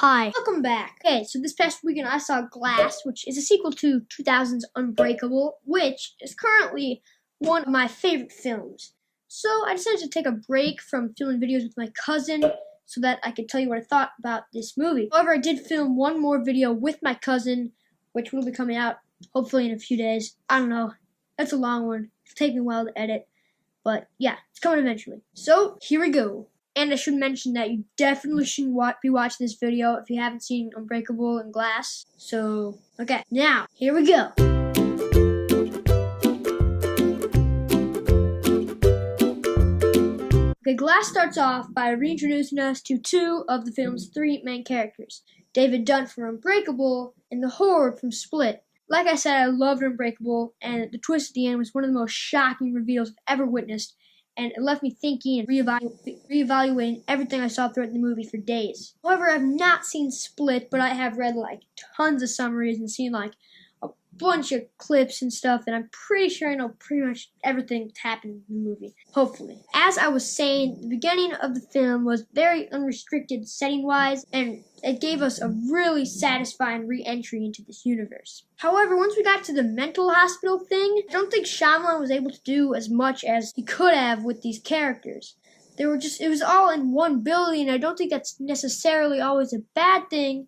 Hi, welcome back. Okay, so this past weekend I saw Glass, which is a sequel to 2000's Unbreakable, which is currently one of my favorite films. So I decided to take a break from filming videos with my cousin so that I could tell you what I thought about this movie. However, I did film one more video with my cousin, which will be coming out hopefully in a few days. I don't know. That's a long one. It'll take me a while to edit. But yeah, it's coming eventually. So here we go. And I should mention that you definitely shouldn't be watching this video if you haven't seen Unbreakable and Glass. So, okay, now, here we go. Okay, Glass starts off by reintroducing us to two of the film's three main characters. David Dunn from Unbreakable and the Horde from Split. Like I said, I loved Unbreakable, and the twist at the end was one of the most shocking reveals I've ever witnessed. And it left me thinking and reevaluating everything I saw throughout the movie for days. However, I've not seen Split, but I have read like tons of summaries and seen like a bunch of clips and stuff, and I'm pretty sure I know pretty much everything that's happened in the movie, hopefully. As I was saying, the beginning of the film was very unrestricted setting-wise, and it gave us a really satisfying re-entry into this universe. However, once we got to the mental hospital thing, I don't think Shyamalan was able to do as much as he could have with these characters. It was all in one building, and I don't think that's necessarily always a bad thing.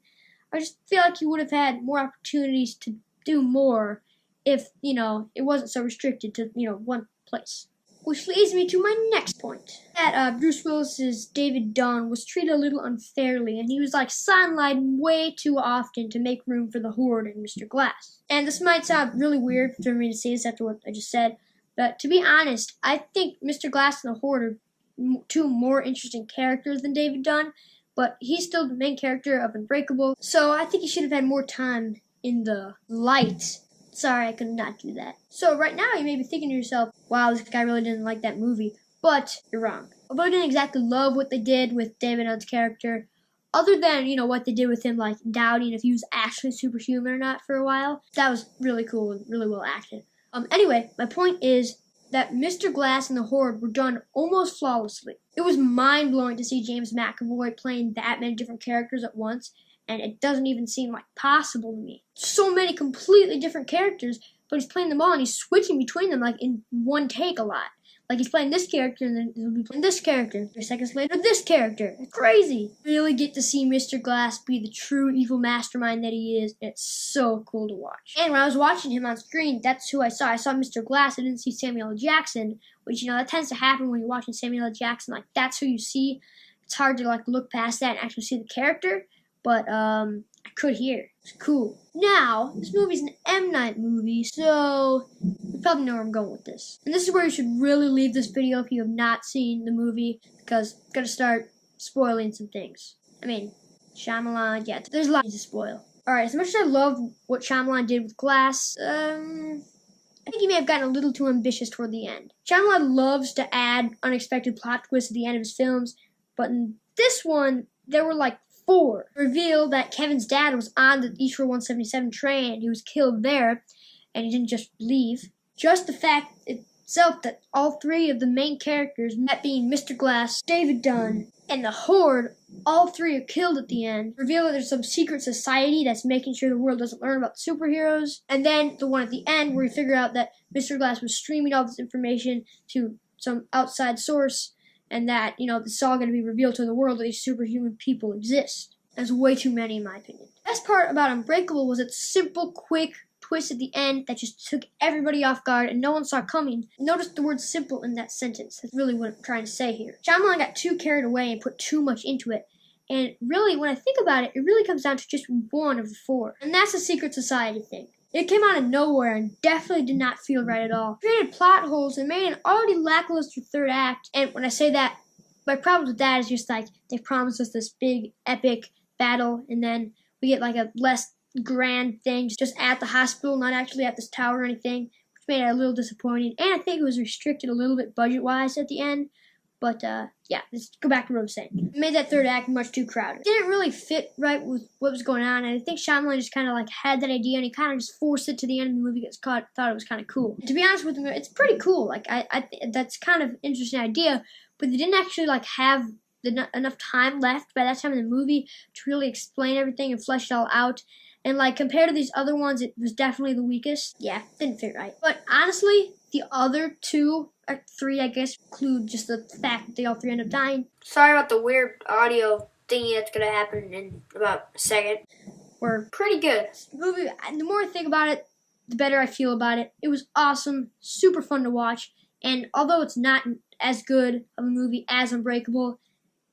I just feel like he would have had more opportunities to do more if, it wasn't so restricted to, one place. Which leads me to my next point. That Bruce Willis's David Dunn was treated a little unfairly, and he was sidelined way too often to make room for the Horde and Mr. Glass. And this might sound really weird for me to say this after what I just said, but to be honest, I think Mr. Glass and the Horde are two more interesting characters than David Dunn, but he's still the main character of Unbreakable, so I think he should have had more time in the light. Sorry, I could not do that. So right now you may be thinking to yourself, wow, this guy really didn't like that movie. But you're wrong. Although I didn't exactly love what they did with David Dunn's character, other than, what they did with him, doubting if he was actually superhuman or not for a while, that was really cool and really well acted. Anyway, my point is that Mr. Glass and the Horde were done almost flawlessly. It was mind-blowing to see James McAvoy playing that many different characters at once, and it doesn't even seem possible to me. So many completely different characters, but he's playing them all, and he's switching between them in one take a lot. He's playing this character, and then he'll be playing this character. 3 seconds later, this character. It's crazy. Really get to see Mr. Glass be the true evil mastermind that he is. It's so cool to watch. And when I was watching him on screen, that's who I saw. I saw Mr. Glass. I didn't see Samuel L. Jackson, which, that tends to happen when you're watching Samuel L. Jackson. That's who you see. It's hard to, look past that and actually see the character. But, I could hear. It's cool. Now, this movie's an M. Night movie, so you probably know where I'm going with this. And this is where you should really leave this video if you have not seen the movie, because I'm going to start spoiling some things. I mean, Shyamalan, yeah, there's a lot to spoil. Alright, as much as I love what Shyamalan did with Glass, I think he may have gotten a little too ambitious toward the end. Shyamalan loves to add unexpected plot twists at the end of his films, but in this one, there were 4. Reveal that Kevin's dad was on the Eastrail 177 train and he was killed there, and he didn't just leave. Just the fact itself that all 3 of the main characters, that being Mr. Glass, David Dunn, and the Horde, all 3 are killed at the end. Reveal that there's some secret society that's making sure the world doesn't learn about superheroes. And then the one at the end where we figure out that Mr. Glass was streaming all this information to some outside source, and that, this is all going to be revealed to the world that these superhuman people exist. That's way too many, in my opinion. The best part about Unbreakable was its simple, quick twist at the end that just took everybody off guard and no one saw coming. Notice the word simple in that sentence. That's really what I'm trying to say here. Shyamalan got too carried away and put too much into it. And really, when I think about it, it really comes down to just one of the 4. And that's a secret society thing. It came out of nowhere and definitely did not feel right at all. It created plot holes and made an already lackluster third act. And when I say that, my problem with that is just they promised us this big, epic battle, and then we get a less grand thing just at the hospital, not actually at this tower or anything, which made it a little disappointing. And I think it was restricted a little bit budget-wise at the end. But, yeah, let's go back to what I was saying. It made that third act much too crowded. It didn't really fit right with what was going on, and I think Shyamalan just kind of, had that idea, and he kind of just forced it to the end of the movie because thought it was kind of cool. And to be honest with you, it's pretty cool. I that's kind of an interesting idea, but they didn't actually, have enough time left by that time in the movie to really explain everything and flesh it all out. And like compared to these other ones, it was definitely the weakest. Yeah, didn't fit right. But honestly, the other three, I guess, include just the fact that they all three end up dying. Sorry about the weird audio thingy that's gonna happen in about a second. Were pretty good. The movie, the more I think about it, the better I feel about it. It was awesome, super fun to watch, and although it's not as good of a movie as Unbreakable,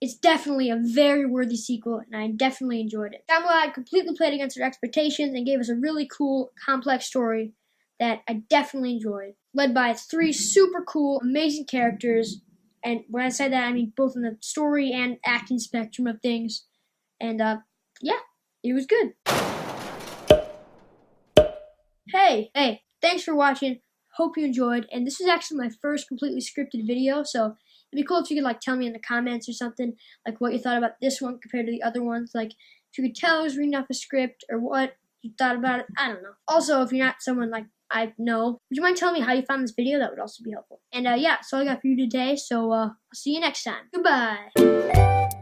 it's definitely a very worthy sequel, and I definitely enjoyed it. Shyamalan completely played against our expectations and gave us a really cool, complex story that I definitely enjoyed. Led by three super cool, amazing characters, and when I say that, I mean both in the story and acting spectrum of things. And yeah, it was good. Hey, thanks for watching. Hope you enjoyed. And this is actually my first completely scripted video, so it'd be cool if you could like tell me in the comments or something like what you thought about this one compared to the other ones. Like if you could tell I was reading off a script or what you thought about it. I don't know. Also, if you're not someone like I know, would you mind telling me how you found this video? That would also be helpful. And yeah, that's all I got for you today. So I'll see you next time. Goodbye.